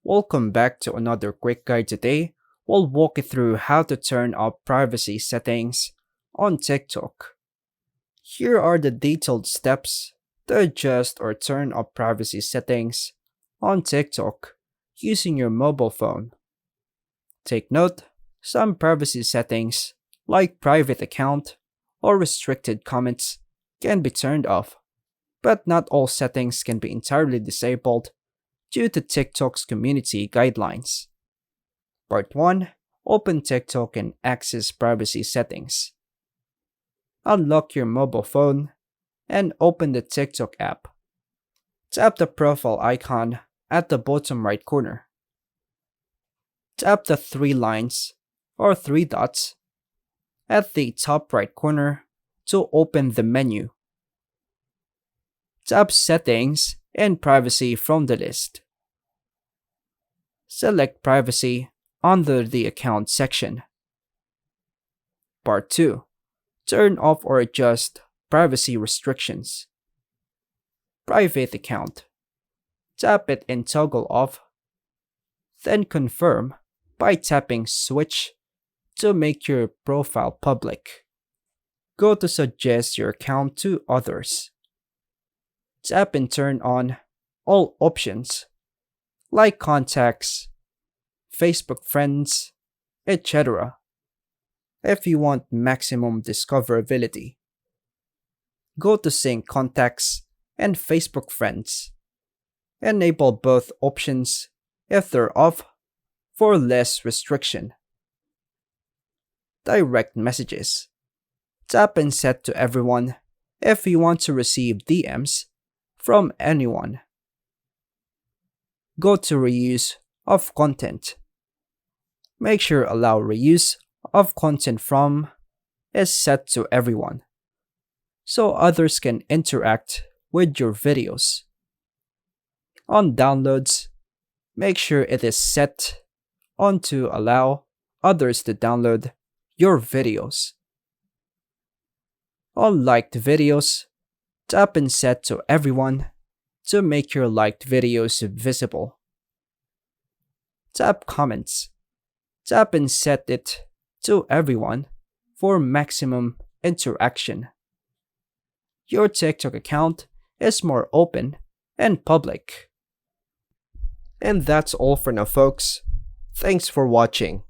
Welcome back to another quick guide today. We'll walk you through how to turn off privacy settings on TikTok. Here are the detailed steps to adjust or turn off privacy settings on TikTok using your mobile phone. Take note, some privacy settings, like private account or restricted comments, can be turned off, but not all settings can be entirely disabled due to TikTok's community guidelines. Part 1. Open TikTok and access privacy settings. Unlock your mobile phone and open the TikTok app. Tap the profile icon at the bottom right corner. Tap the three lines or three dots at the top right corner to open the menu. Tap Settings and Privacy from the list. Select Privacy under the Account section. Part 2. Turn off or adjust privacy restrictions. Private account. Tap it and toggle off. Then confirm by tapping Switch to make your profile public. Go to Suggest your account to others. Tap and turn on all options like contacts, Facebook friends, etc. if you want maximum discoverability. Go to Sync contacts and Facebook friends. Enable both options if they're off for less restriction. Direct messages. Tap and set to everyone if you want to receive DMs from anyone. Go to Reuse of content. Make sure Allow reuse of content from is set to everyone, so others can interact with your videos. On downloads, make sure it is set on to allow others to download your videos. On liked videos, tap and set to everyone to make your liked videos visible. Tap comments. Tap and set it to everyone for maximum interaction. Your TikTok account is more open and public. And that's all for now, folks. Thanks for watching.